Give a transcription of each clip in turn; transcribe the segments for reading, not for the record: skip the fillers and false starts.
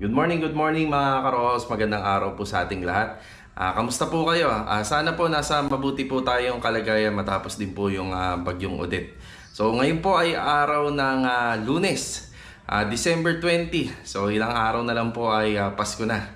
Good morning mga karohos. Magandang araw po sa ating lahat. Kamusta po kayo? Sana po nasa mabuti po tayong kalagayan matapos din po yung bagyong Odette. So ngayon po ay araw ng Lunes, December 20. So ilang araw na lang po ay Pasko na.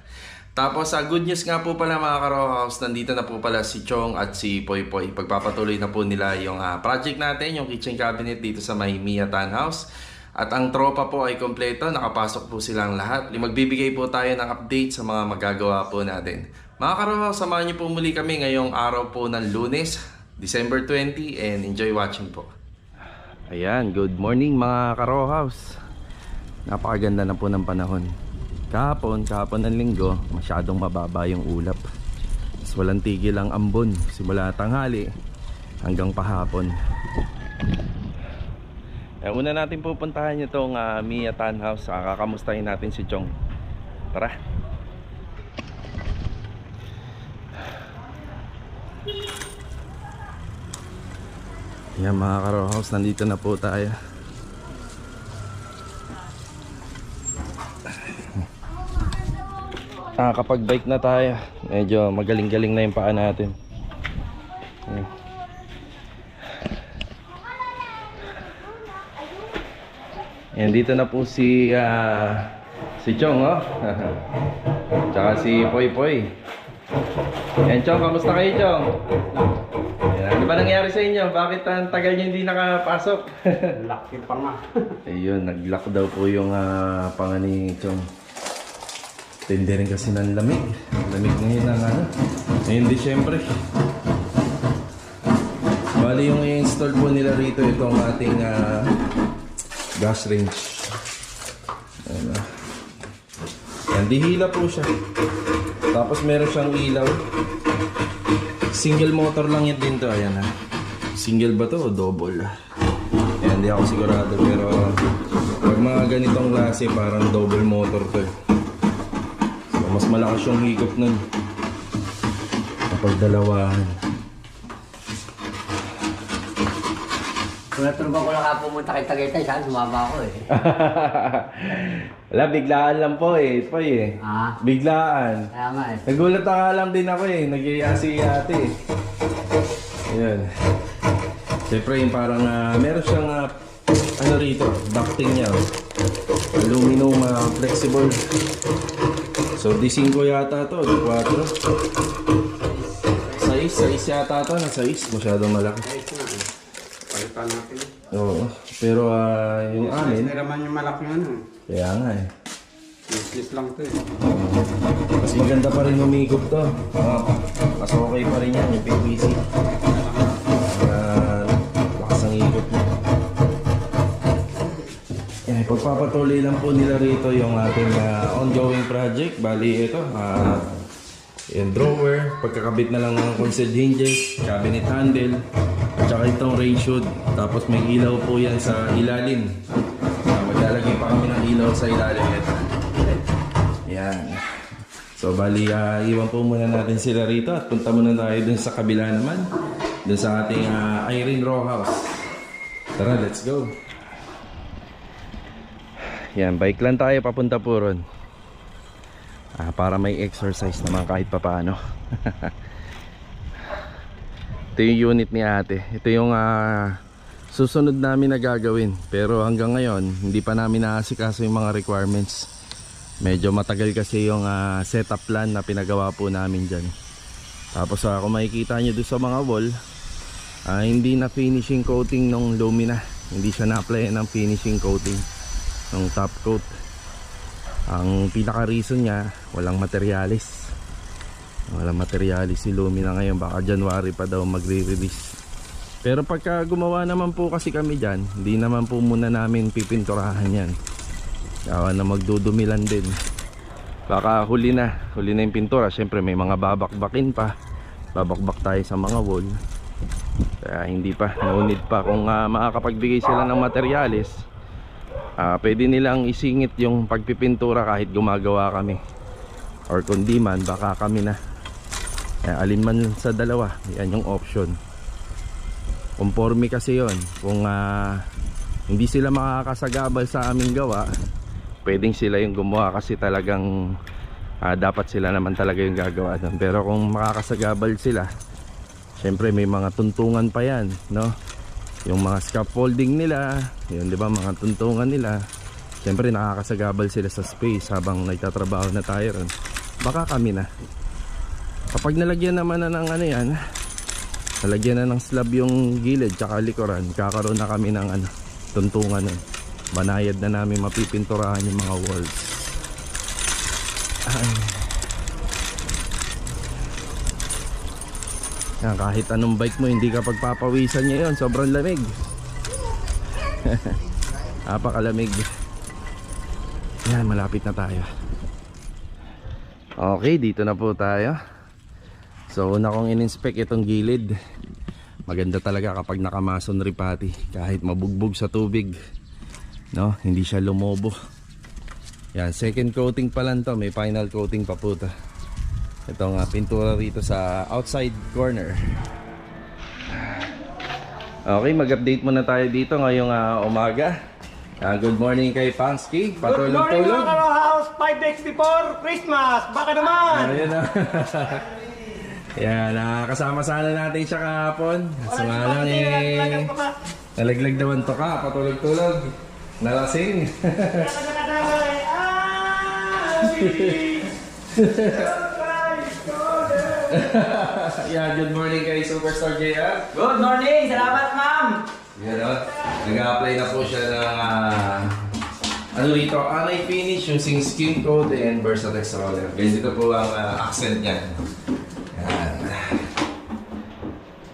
Tapos good news nga po pala mga karohos, nandito na po pala si Chong at si Poy Poy. Pagpapatuloy na po nila yung project natin, yung kitchen cabinet dito sa may Mia Tan House. At ang tropa po ay kompleto, nakapasok po silang lahat. Magbibigay po tayo ng update sa mga magagawa po natin. Mga karohaw, samahan niyo po muli kami ngayong araw po ng Lunes, December 20, and enjoy watching po. Ayan, good morning mga karohaws. Napakaganda na po ng panahon. Kahapon ng linggo, masyadong mababa yung ulap. Mas walang tigil ang ambon, simula tanghali hanggang pahapon. Una natin pupuntahan itong Mia Tan House. Kakamustahin natin si Chong. Tara. Yan mga karohaws, nandito na po tayo. Kapag bike na tayo, medyo magaling-galing na yung paa natin. Yan, dito na po si Chong, oh. Tsaka si Poy Poy. Yan, Chong, kamusta kayo, Chong? Yan, ano ba nangyari sa inyo? Bakit ang tagal nyo hindi nakapasok? Laki pa nga. Ayun, nag-lock daw po yung panga ni Chong. Tindi rin kasi ng lamig. Lamig ngayon ng ngayon Disyembre. Bali yung i-install po nila rito itong ating gas range. Ayan, dihila po siya. Tapos meron siyang ilaw. Single motor lang yun din to. Ayan, single ba to o double? Ayan, hindi ako sigurado. Pero pag mga ganitong klase, parang double motor to. So, mas malakas yung higop nun kapag dalawahan. Kung natulungan ko lang ka pumunta kay Tagaytay, saan sumama ako eh. Wala, biglaan lang po eh. Ito eh. Biglaan. Kaya nga eh. Nagulat ka lang din ako eh. Nag-iaya si ate eh. Ayan. Siyempre yung parang meron siyang ano rito, ducting niya. Aluminum flexible. So D5 yata to, D4. Size yata to, na size. Masyadong malaki. Palitan natin. Oo. Pero yung amin, Hindi naman yung malaki ano. kaya nga eh. Useless lang to eh. Kasi ganda pa rin umigop to. Mas okay pa rin yan, yung PVC. Lakas ang igop niya. Yan, pagpapatuloy lang po nila rito yung ating ongoing project. Bali ito, yung drawer, pagkakabit na lang ng console hinges, cabinet handle, at saka itong range hood. Tapos may ilaw po yan sa ilalim. Maglalagay pa kami ng ilaw sa ilalim nito. Yan. So bali, iwan po muna natin sila rito at punta muna tayo dun sa kabila naman, dun sa ating Irene Row House. Tara, let's go. Yan, bike lang tayo papunta po ron. Para may exercise naman kahit papaano. Ito yung unit ni ate. Ito yung susunod namin na gagawin. Pero hanggang ngayon hindi pa namin naasikaso yung mga requirements. Medyo matagal kasi yung setup plan na pinagawa po namin dyan. Tapos kung makikita nyo doon sa mga wall, hindi na finishing coating ng lumina. Hindi siya na-apply ng finishing coating ng top coat. Ang pinaka reason niya, walang materialis. Walang materialis si Lumina ngayon. Baka January pa daw magre-release. Pero pagka gumawa naman po kasi kami dyan, hindi naman po muna namin pipinturahan yan. Kaya na magdudumilan din. Baka huli na yung pintura. Siyempre may mga babakbakin pa. Babakbak tayo sa mga wall. Kaya hindi pa, no need pa. Kung makakapagbigay sila ng materialis, pwede nilang isingit yung pagpipintura kahit gumagawa kami. Or kung di man, baka kami na. Alin man sa dalawa, yan yung option. Conforme kasi yon. Kung hindi sila makakasagabal sa aming gawa, pwedeng sila yung gumawa kasi talagang dapat sila naman talaga yung gagawa doon. Pero kung makakasagabal sila, syempre may mga tuntungan pa yan, no? Yung mga scaffolding nila, yun, di ba, mga tuntungan nila, syempre nakakasagabal sila sa space habang nagtatrabaho na tayo ron. Baka kami na. Kapag nalagyan naman na ng ano yan, nalagyan na ng slab yung gilid tsaka likuran, kakaroon na kami ng ano, tuntungan nun. Banayad na namin mapipinturahan yung mga walls. Yan, kahit anong bike mo hindi ka pagpapawisan niya yun, sobrang lamig. Napakalamig. Yan, malapit na tayo. Okay, dito na po tayo. So una kong in-inspect itong gilid. Maganda talaga kapag naka-masonry pati, kahit mabugbog sa tubig, no, hindi siya lumobo. Yan, second coating pa lang to, may final coating pa po to. Itong pintura rito sa outside corner. Okay, mag-update muna tayo dito ngayong umaga. Good morning kay Pansky. Good morning mga Karohouse, 5 days before Christmas. Baka naman. Ayan na. Yan, kasama sana natin siya kahapon. Sumalang nalaglag naman to ka, patulog-tulog. Nalasing. Yeah, good morning kay Superstar JR. Good morning, salamat ma'am. Yan o, nag-a-apply na po siya ng ano rito, anti finish using skin coat and Versatex roller. Guys, ito po ang accent niya. Yan.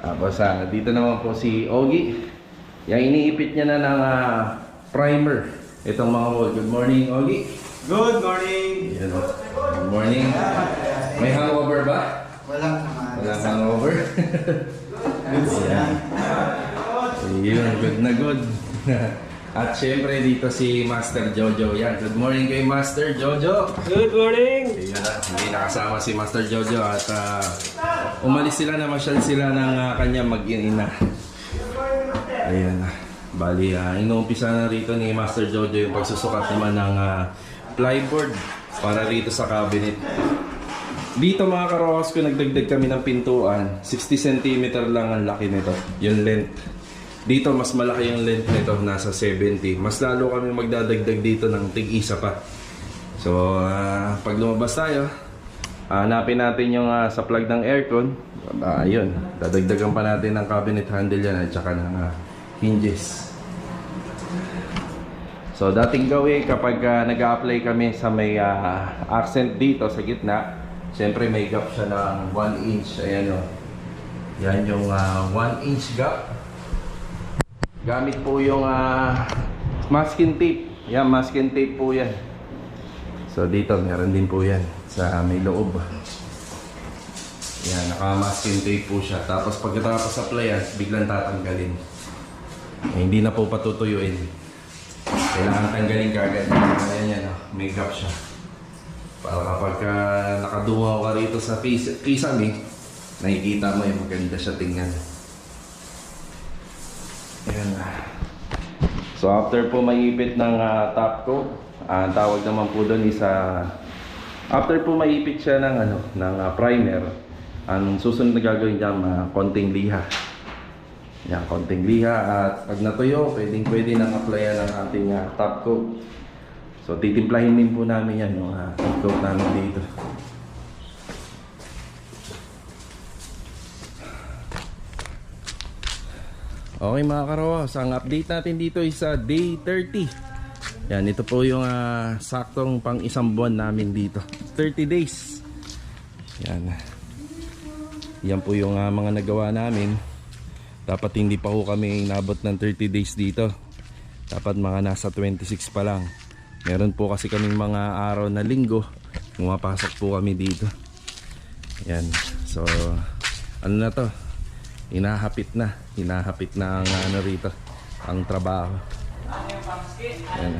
Tapos dito naman po si Ogie. Yang iniipit niya na ng primer itong mga wall. Good morning, Ogie. Good morning. Yan o. Good morning. May hangover ba? Walang naman. Walang hangover? Yan. Yun, good na good. At syempre dito si Master Jojo. Yan, good morning kay Master Jojo. Good morning. Ayan na, hindi nakasama si Master Jojo at umalis sila, namasyal sila ng kanya mag-ina. Ayan na. Bali, inuumpisa na rito ni Master Jojo yung pagsusukat naman ng plyboard para rito sa cabinet. Dito mga karohas ko, nagdagdag kami ng pintuan. 60 cm lang ang laki nito, yung length. Dito mas malaki yung length nito, nasa 70. Mas lalo kami magdadagdag dito ng tig-isa pa. So pag lumabas tayo, hanapin natin yung sa plug ng aircon. Ayun, dadagdagan pa natin ng cabinet handle yan at saka ng hinges. So dating gawin kapag nag-a-apply kami sa may accent dito sa gitna, siyempre may gap siya ng 1 inch. Ayan o, yan yung 1 inch gap. Gamit po yung masking tape. Yan, masking tape po yan. So dito meron din po yan sa may loob. Yan, naka-masking tape po siya. Tapos pagkatapos applyan, biglang tatanggalin. Hindi na po patutuyuin. Kailangan tanggalin kagad. Ayan yan, may gap siya. Para kapag nakadungaw ka rito sa kisame, nakikita mo yung maganda siya tingnan. Ayan. So after po maipit ng top coat, ang tawag naman po doon is after po maipit siya ng ng primer, ang susunod na gagawin niya konting liha. Yan, konting liha at pag natuyo, pwede nang applyan ng ating top coat. So titimplahin din po namin yan yung top coat namin dito. Okay mga karohas, ang update natin dito is day 30. Yan, ito po yung saktong pang isang buwan namin dito. 30 days. Yan. Yan po yung mga nagawa namin. Dapat hindi pa po kami inabot ng 30 days dito. Dapat mga nasa 26 pa lang. Meron po kasi kaming mga araw na linggo, pumapasok po kami dito. Yan. So, ano na to? Hinahapit na ang rito, ang trabaho. Yan.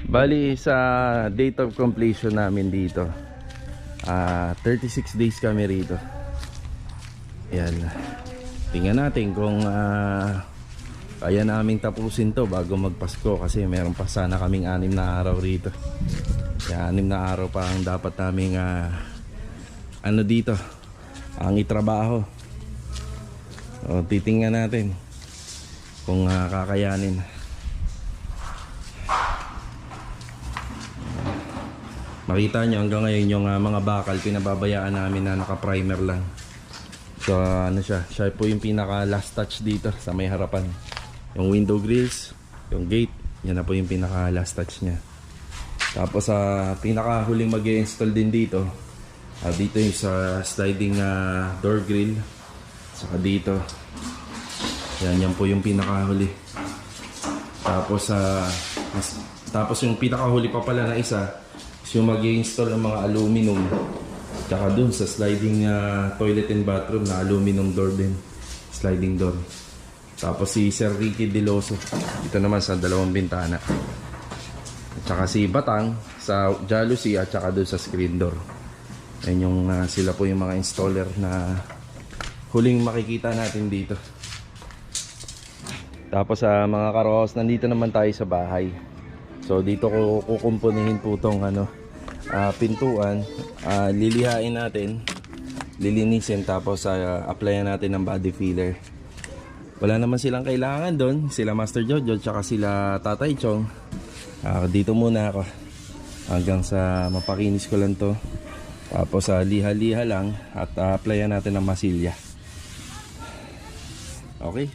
Bali sa date of completion namin dito, 36 days kami rito. Yan. Tingnan natin kung kaya naming tapusin to bago magpasko, kasi meron pa sana kaming 6 na araw rito. Kaya 6 na araw pa ang dapat naming ano dito ang itrabaho. O, titingnan natin kung kakayanin. Makita nyo hanggang ngayon yung mga bakal pinababayaan namin na naka-primer lang. So ano siya po yung pinaka last touch dito sa may harapan. Yung window grills, yung gate, yan na po yung pinaka last touch nya. Tapos sa pinaka huling mag-i-install din dito, dito yung sa sliding door grill, saka dito. Yan po yung pinaka huli. Tapos yung pinaka huli pa pala na isa is yung mag-i-install ng mga aluminum. Tsaka dun sa sliding toilet and bathroom na aluminum door din, sliding door. Tapos si Sir Ricky Diloso dito naman sa 2 bintana. At saka si Batang sa jalousie at saka dun sa screen door. Yan yung sila po yung mga installer na huling makikita natin dito. Tapos sa mga karoos, nandito naman tayo sa bahay. So dito ko kukumpunihin po tong pintuan, lilihain natin, lilinisin, tapos applyan natin ng body filler. Wala naman silang kailangan doon, sila Master Jojo tsaka sila Tatay Chong. Dito muna ako hanggang sa mapakinis ko lang to. Tapos liha-liha lang at applyan natin ng masilya. Okay.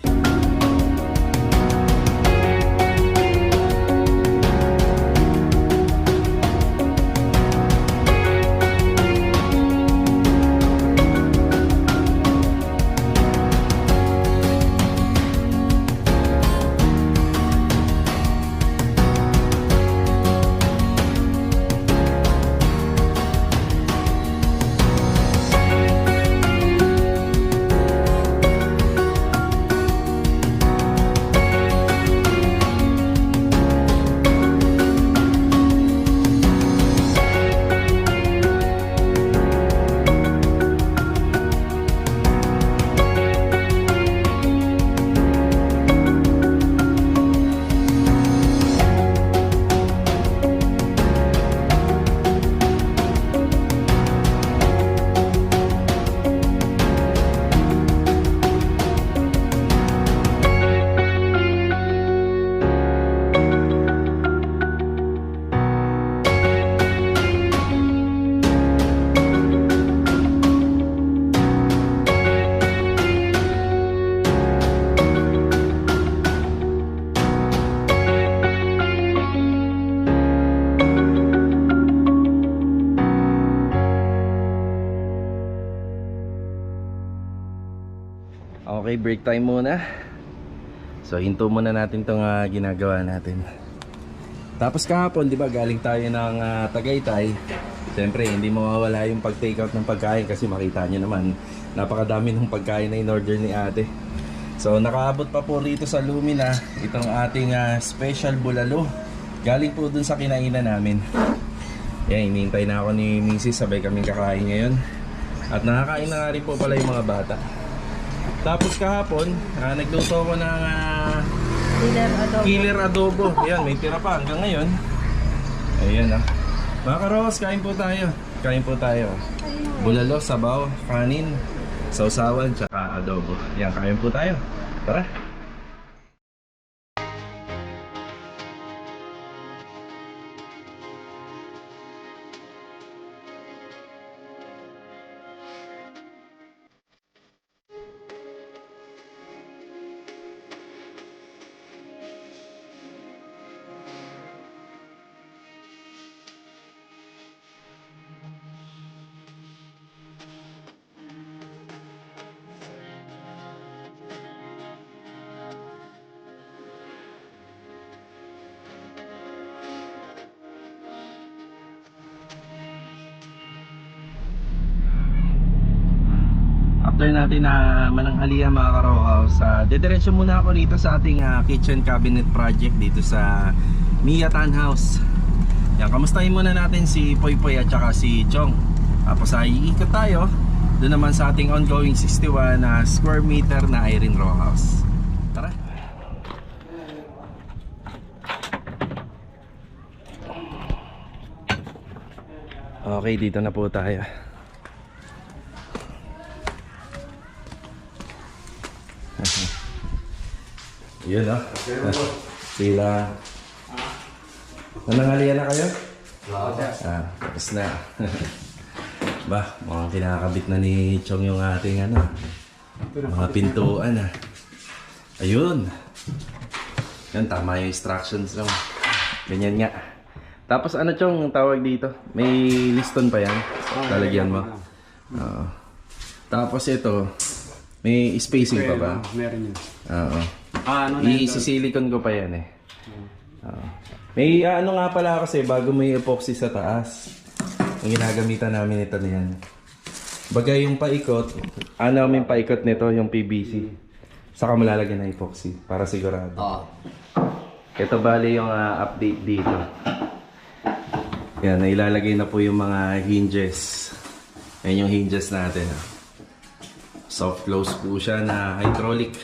Okay, break time muna. So hinto muna natin itong ginagawa natin. Tapos kahapon, di ba, galing tayo ng Tagaytay. Siyempre, hindi mawawala yung pag-take out ng pagkain kasi makita nyo naman, napakadami ng pagkain na in-order ni ate. So nakaabot pa po rito sa Lumina itong ating special bulalo. Galing po dun sa kinainan namin. Yan, hinihintay na ako ni Mrs. Sabay kaming kakain ngayon. At nakakain na nga rin po pala yung mga bata. Tapos kahapon, nagluto ko ng killer adobo. Ayan, may tira pa hanggang ngayon. Ayan mga karos, kain po tayo. Kain po tayo. Bulalo, sabaw, kanin, sausawan, tsaka adobo. Ayan, kain po tayo. Tara. After natin na mananghalian mga karokaws, dediretso muna ako dito sa ating kitchen cabinet project dito sa Mia Tan House. Yan, kamustahin muna natin si Poy Poy at saka si Chong. Tapos iikot tayo doon naman sa ating ongoing 61 na square meter na Irene Row House. Tara. Okay, dito na po tayo. Yun sila. Nanangalian na kayo? Tapos na. Ba, mukhang kinakabit na ni Chong yung ating mga pintuan Ayun. Yan, tama yung instructions lang. Ganyan nga. Tapos Chong, ang tawag dito? May liston pa yan? Lalagyan mo? Tapos ito, may spacing pa ba? Meron yun. Oo. Isisilikon ko pa yan May nga pala kasi bago may epoxy sa taas. Ang ginagamitan namin ito niyan. Bagay yung paikot, may paikot nito yung PVC. Saka malalagyan ng epoxy para sigurado. Ito bali yung update dito. Yan, ilalagay na po yung mga hinges. Yan yung hinges natin. Soft close po siya na hydraulic.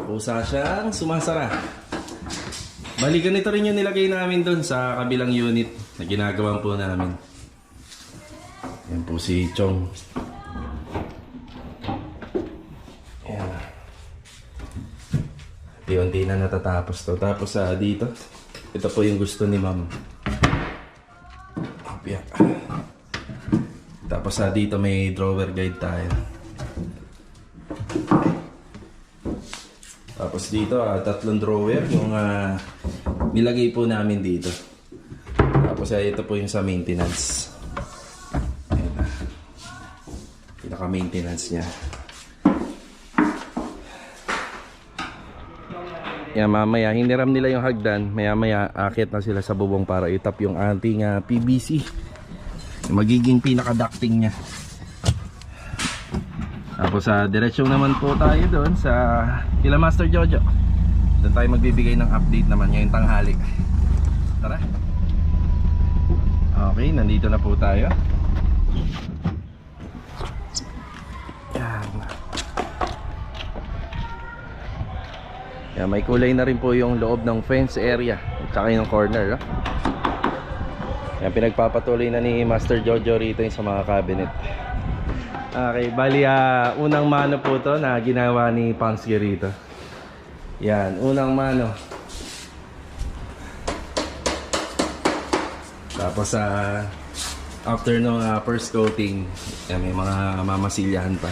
Pusa siyang sumasara. Bali, ganito rin yung nilagay namin doon sa kabilang unit na ginagawa po namin. Yan po si Chong. Yan. Unti-unti na natatapos to. Tapos dito, ito po yung gusto ni Ma'am. Tapos dito may drawer guide tayo. Tapos dito, 3 drawer yung nilagay po namin dito. Tapos ito po yung sa maintenance. Ayan. Pinaka-maintenance niya. Yan, mamaya hiniram nila yung hagdan. Maya-maya akit na sila sa bubong para itap yung ating PVC. Magiging pinaka-ducting niya. Tapos diretsyon naman po tayo doon sa kila Master Jojo. Doon tayo magbibigay ng update naman ngayong tanghali. Tara. Okay, nandito na po tayo. Yan. Yan, may kulay na rin po yung loob ng fence area at saka yung corner. Yan, pinagpapatuloy na ni Master Jojo rito yung sa mga cabinet. Okay, bali unang mano po to na ginawa ni Pansky rito. Yan, unang mano. Tapos after no first coating, yan, may mga mamasilyahan pa.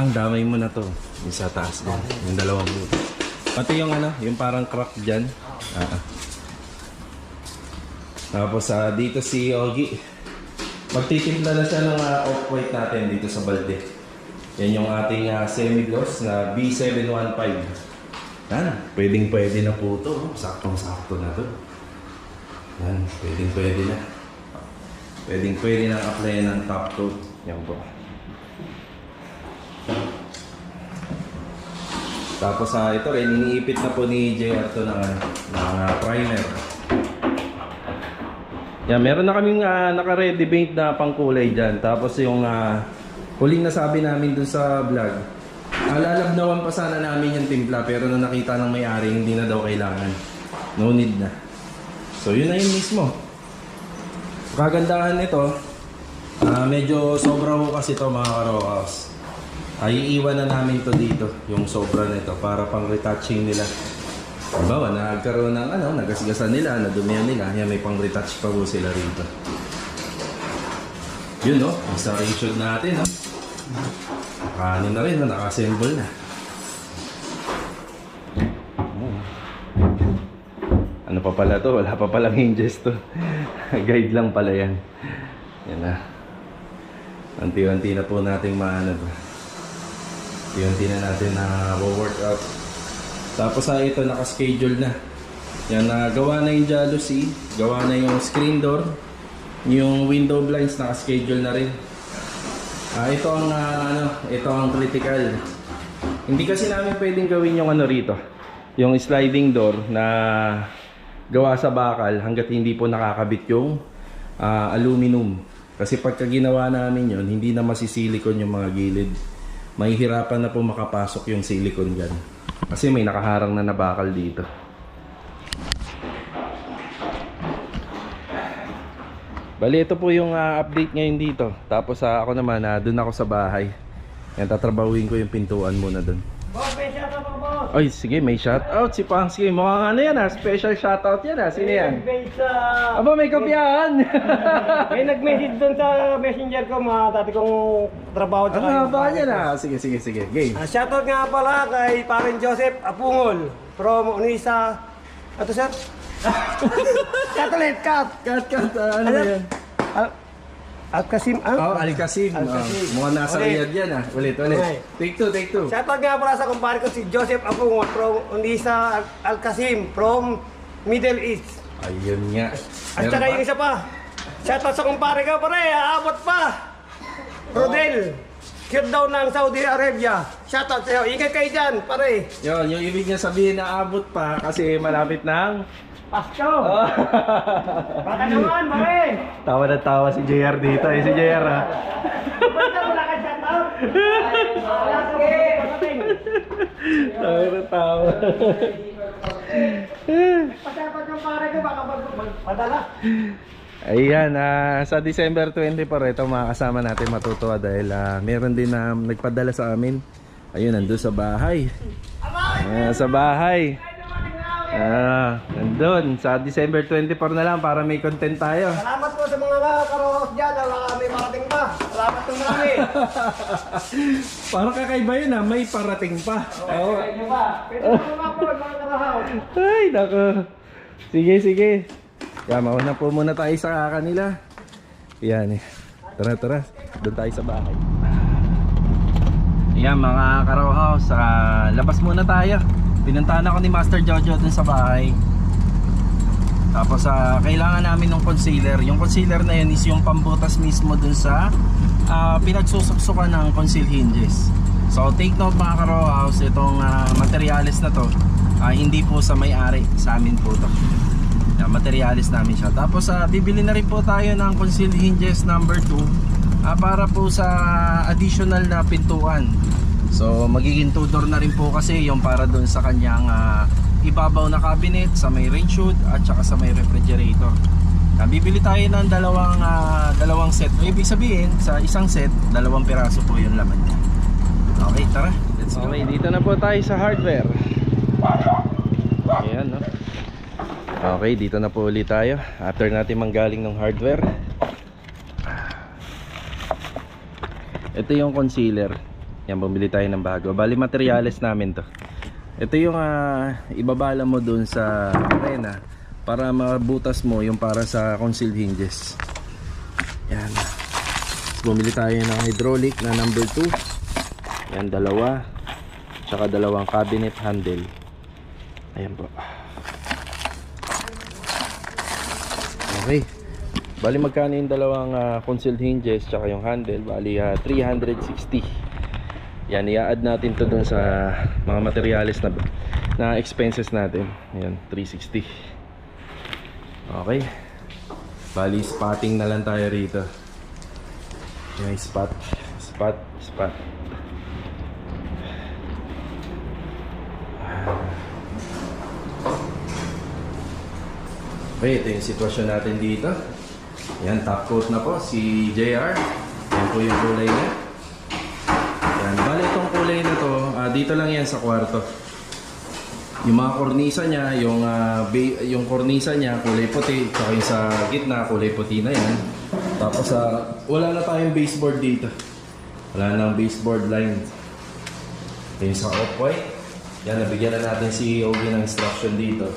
Ang damay mo na to, yung sa taas din, yung dalawang buto. Pati yung yung parang crack dyan. Tapos dito si Ogie. Magtitimpla na siya ng off-white natin dito sa balde. Yan yung ating semi-gloss na B715. Yan, pwedeng-pwede na po ito. Saktong-sakto na ito. Yan, pwedeng-pwede na. Pwedeng-pwede na apply ng top coat. Yan po. Tapos ito rin, iniipit na po ni JR ito ng primer. Yan, meron na kaming naka-ready paint na pangkulay dyan. Tapos yung huling nasabi namin dun sa vlog, lalabnawan pa sana namin yung timpla, pero nung nakita ng may-ari, hindi na daw kailangan. No need na. So yun na yun mismo. Kagandahan nito, medyo sobra ho kasi ito mga karokas. Iiwan na namin to dito, yung sobra nito, para pang retouching nila. Halimbawa, nagkaroon ng nagasgasan nila, nadumihan nila, yan, may pang retouch pa po sila rito. Yun installation natin Nakaano na rin, naka-assemble na. Ano pa pala to? Wala pa palang hinges to. Guide lang pala yan. Yan na. Unti-unti na po nating unti-unti na natin na workout. Tapos ito naka-schedule na. Yan, gawa na yung jalousie, gawa na yung screen door, yung window blinds naka-schedule na rin. Ito ang ito ang critical. Hindi kasi namin pwedeng gawin yung rito, yung sliding door na gawa sa bakal hangga't hindi po nakakabit yung aluminum. Kasi pagka ginawa namin yon, hindi na masisilikon yung mga gilid. Mahihirapan na po makapasok yung silicone gun. Kasi may nakaharang na nabakal dito. Bali, ito po yung update ngayon dito. Tapos ako naman, doon ako sa bahay. Yan, tatrabahuin ko yung pintuan muna doon. Boss, may shoutout ako, boss. Ay, sige, may shoutout si Pangsky. Mukhang ano yan special shoutout yan Sino yan? Based sa... Aba, may kopyahan! May nag-message doon sa messenger ko, mga dati kong trabaho sa Ano ba yan Sige, game. Shoutout nga pala kay Parin Joseph Apungol from Unisa. Ato sir? Cut ulit, cut! Cut, ano ba yan? Al-Kasim, Al-Kasim. Al-Kasim. Mukhang nasa Ulit. Riyadh yan Ulit. Okay. Take two. Shoutout nga pala sa kumpare ko si Joseph Apungol from Unisa Al-Kasim from Middle East. Ayun nga. At saka yung isa pa. Shoutout sa kumpare ko pare, aabot pa. Rodel. Cute daw ng Saudi Arabia. Shoutout sa'yo. Ingat kayo dyan, pare. Yun, yung ibig niya sabihin na abot pa kasi malapit ng Pasko. Baka naman, pare. tawa na tawa si JR dito si JR Basta wala ka shoutout. Wala ka parating. tawa na tawa. Pasyapat yung pare ko, baka magpadala. Ayan, sa December 20 pa rin ito makakasama natin matutuwa dahil meron din na nagpadala sa amin. Ayun, nandun sa bahay. Sa bahay. Nandun, sa December 24 na lang para may content tayo. Salamat po sa mga karoos dyan. Baka may parating pa. Salamat po marami. Parang kakaiba yun may parating pa. Oo. Pwede ba? Pwede ba po mga karoos? Ay, nako. Sige. Kaya mauna po muna tayo sa kanila. Yan Tara. Doon tayo sa bahay. Yan mga Karaw House, labas muna tayo. Pinuntahan ako ni Master Jojo dun sa bahay. Tapos kailangan namin ng concealer. Yung concealer na yun is yung pambutas mismo dun sa pinagsusuksukan ng conceal hinges. So take note mga Karaw House, itong materials na to hindi po sa may-ari, sa amin po to. Materials namin siya. Tapos bibili na rin po tayo ng conceal hinges number 2 para po sa additional na pintuan. So magiging 2 door na rin po kasi yung para doon sa kanyang ibabaw na cabinet, sa may range hood at saka sa may refrigerator. Bibili tayo ng dalawang set. Ibig sabihin sa isang set, 2 piraso po yung laman niya. Okay, tara, let's go. Okay, dito na po tayo sa hardware. Ayan, no? Okay, dito na po ulit tayo after natin manggaling ng hardware. Ito yung concealer. Yan, bumili tayo ng bago. Bali materials namin to. Ito yung ibabala mo dun sa arena para mabutas mo yung para sa concealed hinges. Yan. Bumili tayo ng hydraulic na number 2. Yan, 2. Tsaka 2 cabinet handle. Ayan po. Okay. Bali magkano yung 2 concealed hinges tsaka yung handle? Bali 360. Yan, i-add natin to dun sa mga materials na expenses natin. Ayan, 360. Okay. Bali spotting na lang tayo rito. Yan, spot. Okay, ito yung sitwasyon natin dito. Yan, top coat na po si JR. Yan po yung kulay niya. Yan, bali itong kulay na to, dito lang yan sa kwarto. Yung mga kornisa niya, yung kornisa niya kulay puti, saka yung sa gitna kulay puti na yan. Tapos wala na tayong baseboard dito. Wala nang baseboard line. Ito yung sa off-white. Yan, nabigyan na natin si Ogie ng instruction dito.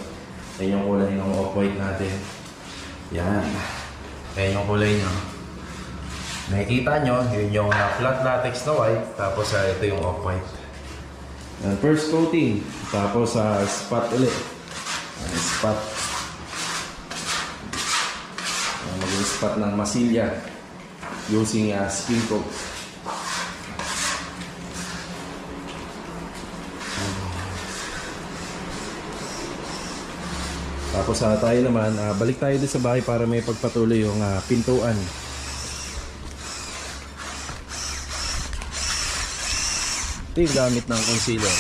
Yan yung kulay ng off-white natin. Yan. Yan yung kulay nyo. Nakikita nyo, yun yung flat latex na white. Tapos ito yung off-white. First coating. Tapos spot ulit. Spot. Maging spot ng masilya. Using skin coat. Tapos tayo naman, balik tayo din sa bahay para may pagpatuloy yung pintuan. Ito yung gamit ng concealer.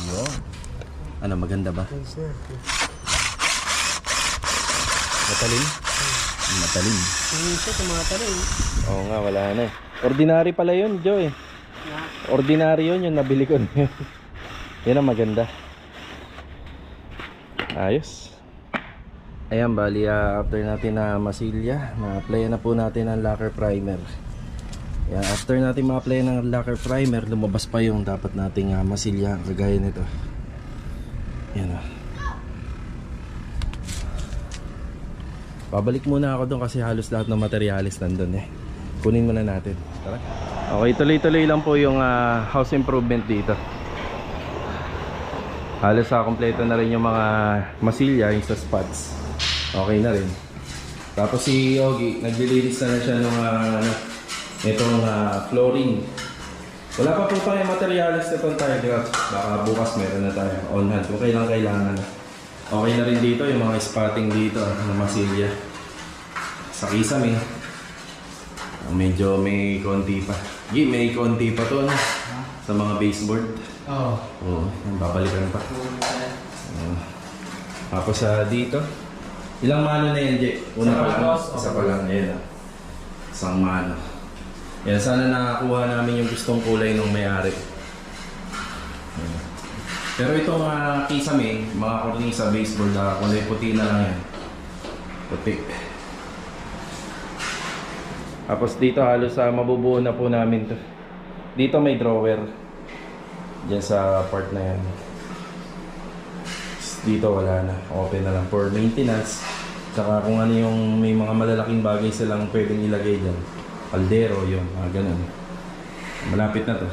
Yun. Ano, maganda ba? Matalim? Matalim. Ito, tumatalim. Oo nga, wala na eh. Ordinary pala yun, Joe eh. Ordinary yun, yung nabili ko. Yan ang maganda. Ayos. Ayan, bali after natin na masilya, na-applyan na po natin ang lacquer primer. Yan, after natin ma-apply ng lacquer primer, lumabas pa yung dapat nating masilya, kagaya nito. Yan o. Babalik muna ako doon kasi halos lahat ng materialis nandun eh. Kunin muna natin. Tara. Okay, tuloy-tuloy lang po yung house improvement dito. Halos kompleto na rin yung mga masilya, yung sa spots. Okay na rin. Tapos si Yogi, naglilinis na siya ng itong flooring. Wala pa po tayong materialis na itong tile grass. Baka bukas meron na tayo on hand kung kailangan. Okay na rin dito yung mga spotting dito ng masilya. Sa kisame, medyo may konti pa. May konti pa to sa mga baseboard. Oo, babalikan pa. Tapos dito, ilang mano na yan, Jay? Una pa lang. Isa pa lang. Ayan. Isang mano. Yan, sana nakakuha namin yung gustong kulay ng may-ari. Pero itong kisame, mga kornisa, baseboard, kulay puti na lang yan. Puti. Tapos dito halos mabubuo na po namin to. Dito may drawer. Diyan sa part na yan. Dito wala na. Open na lang for maintenance. Tsaka kung ano yung may mga malalaking bagay silang pwedeng ilagay dyan. Kaldero, yun, ganun. Malapit na to.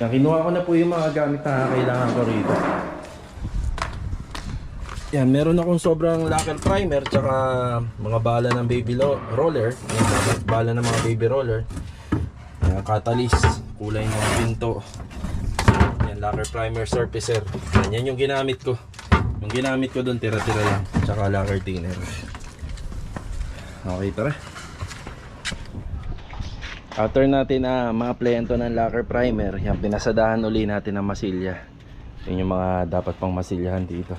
Yan, kinuha ko na po yung mga gamit na kailangan ko rito. Yan, meron akong sobrang lacquer primer tsaka mga bala ng baby roller. Yan, bala ng mga baby roller. Yan, catalyst, kulay ng pinto. Yan, lacquer primer surfacer. Yan yung ginamit ko. Yung ginamit ko doon, tira-tira lang. Tsaka lacquer thinner. Okay, tara. After natin ma-applyan to ng lacquer primer, yan, pinasadahan uli natin ang masilya. Yun yung mga dapat pang masilyahan dito.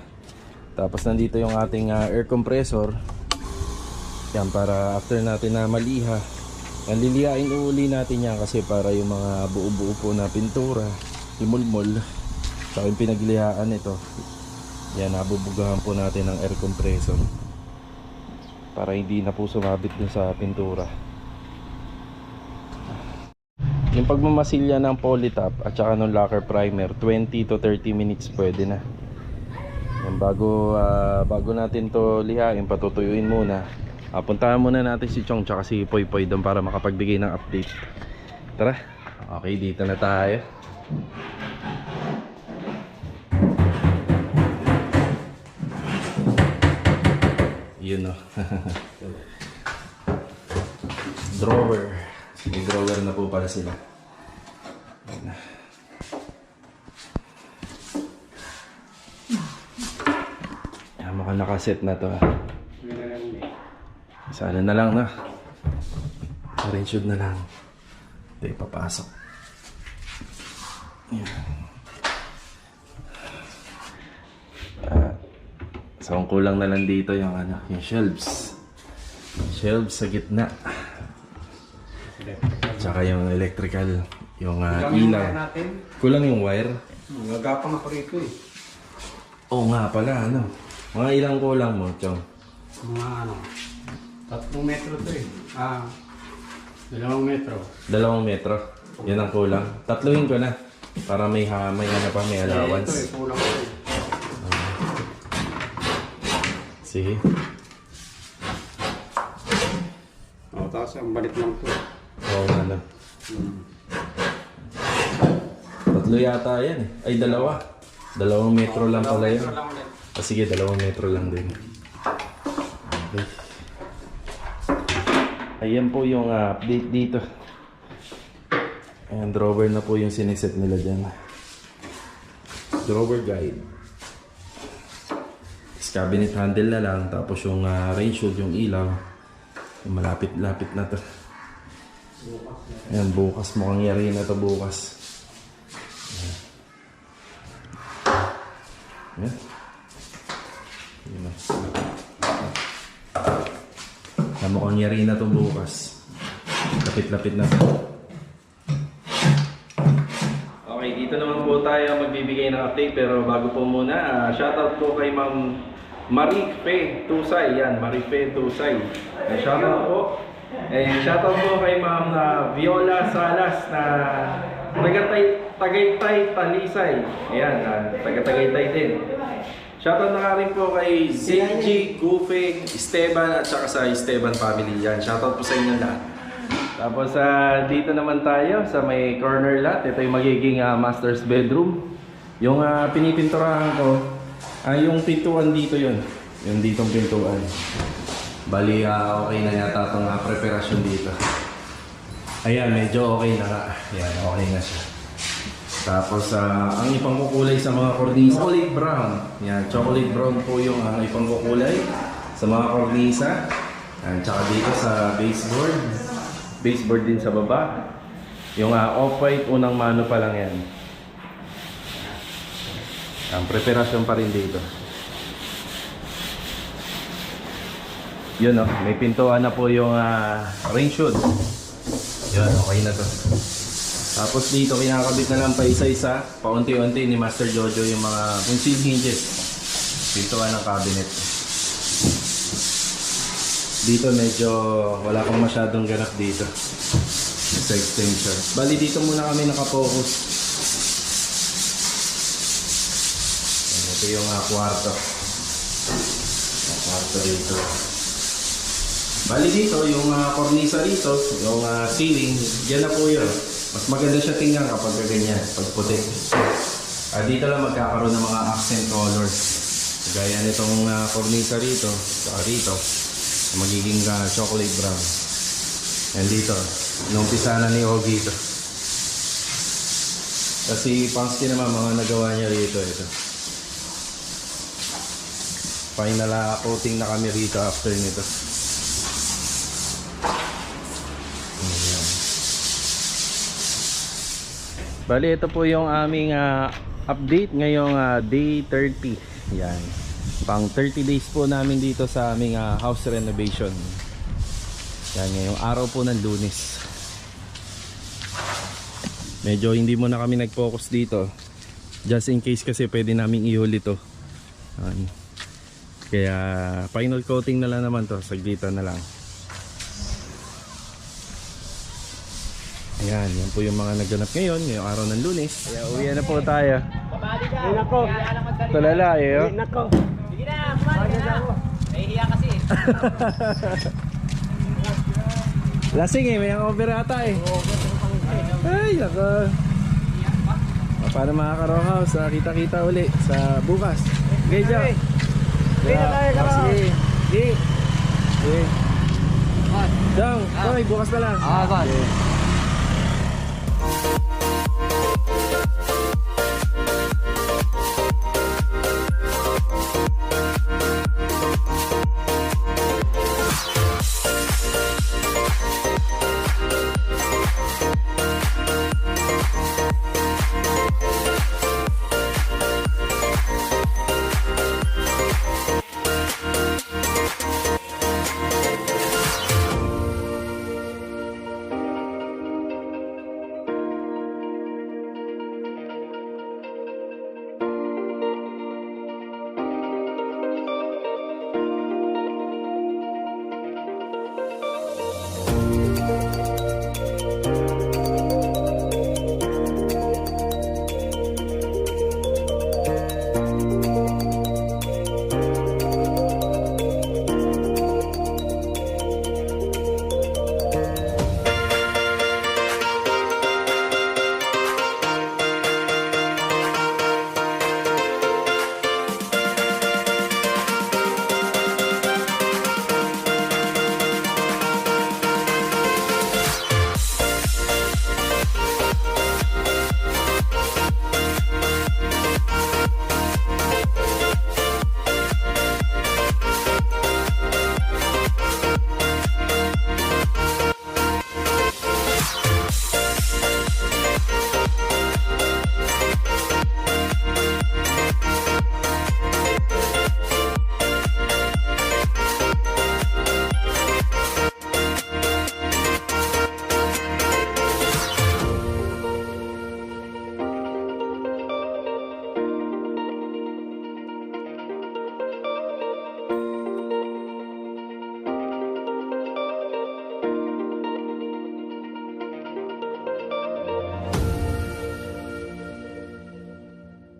Tapos nandito yung ating air compressor. Yan, para after natin na maliha, yan, lilihain uli natin yan kasi para yung mga buo-buo po na pintura, imulmol, saka yung pinaglihaan nito. Yan, nabubugahan po natin ng air compressor para hindi na po sumabit dun sa pintura. Yung pagmamasilya ng polytop at saka ng lacquer primer, 20 to 30 minutes pwede na. Yan, bago natin to lihain, patutuyuin muna. Puntahan muna natin si Chong tsaka si Poy Poy doon para makapagbigay ng update. Tara. Okay, dito na tayo. Yun o. Drawer. May drawer na po pala sila. Yan, mukhang nakaset na to. Sana na lang na. Arrange na lang. Ito ipapasok. Yan. So ang kulang na lang dito yung yung shelves. Shelves sa gitna. Tsaka yung electrical, yung ilaw. Kulang yung wire. Nagapang ako rito eh. Oo nga pala, ano. Mga ilang kulang mo, Chong? Mga 3 metro to eh. 2 metro. 2 metro. Yan ang kulang. Tatluhin ko na. Para may allowance. Ito eh, kulang ko eh. Sige. Tapos ang balik lang to. Oo nga na. 3 yata yan eh. Ay, 2. 2 metro lang pala yun. Sige, 2 metro lang din. Okay. Ayan po yung update dito. Ayan, drawer na po yung siniset nila dyan. Drawer guide. Tapos cabinet handle na lang. Tapos yung rain shield, yung ilaw. Yung malapit-lapit na to. Ayan, bukas. Mukhang yari na to bukas. Ayan. Ayan. Ayan, mukhang yari na to bukas. Lapit-lapit na to. Okay, dito naman po tayo magbibigay ng update, pero bago po muna, shoutout po kay Ma'am Marie Fe Tusay. Yan, Marie Fe Tusay. Shoutout po. Shoutout po kay Ma'am Viola Salas na Tagaytay Talisay. Ayan, taga-Tagaytay din. Shoutout na nga rin po kay ZG, Gufe, Esteban at saka sa Esteban family. Yan, shoutout po sa inyo lahat. Tapos dito naman tayo sa may corner lot. Ito yung magiging master's bedroom. Yung pinipinturahan ko, yung pintuan dito yun. Yung ditong pintuan. Bali okay na yata itong preparasyon dito. Ayan, medyo okay na nga. Ayan, okay na siya. Tapos ang ipangkukulay sa mga cornisa, chocolate brown. Ayan, chocolate brown po yung ipangkukulay sa mga cornisa. Ayan, tsaka dito sa baseboard. Baseboard din sa baba. Yung off-white, unang mano pa lang yan. Ang preparasyon pa rin dito. Yun may pintuan na po yung rain shield. Yun, okay na to. Tapos dito kinakabit na lang pa isa-isa. Paunti-unti ni Master Jojo yung mga concealed hinges. Pintuan ng cabinet. Dito medyo wala pang masyadong ganap dito sa extension. Bali dito muna kami nakafocus. Ito yung kwarto. Kwarto dito. Bali dito yung cornisa dito, yung ceiling, yan na po yun. Mas maganda siya tingnan kapag ganyan, pag puti. Dito lang magkakaroon ng mga accent colors. Gaya nitong cornisa rito, saka rito. Magiging chocolate brown. And dito, inumpisa na ni Ogie ito. Kasi Pangsky naman, mga nagawa niya rito. Ito. Final coating na kami rito after nito. Ayan. Bali, ito po yung aming update ngayong day 30. Yan. Pang 30 days po namin dito sa aming house renovation. Yan, ngayong araw po ng Lunes. Medyo hindi muna kami nag-focus dito. Just in case kasi pwede naming ihuli to. Kaya final coating na lang naman to. Saglitan na lang. Ayan, yan po yung mga naganap ngayon. Ngayong araw ng Lunes. Kaya uwi na po tayo. Ay, nako. Tulala eh. Ay, nako. Sige na, kumali ka na. Nahihiya kasi. Lasing eh, may over ata eh. Ay, nako. Paano mga ka-row house, kita-kita uli sa bukas. Okay, Jo. Hindi na tayo ka. Sige. Sige. Jong, bukas na lang. Boss.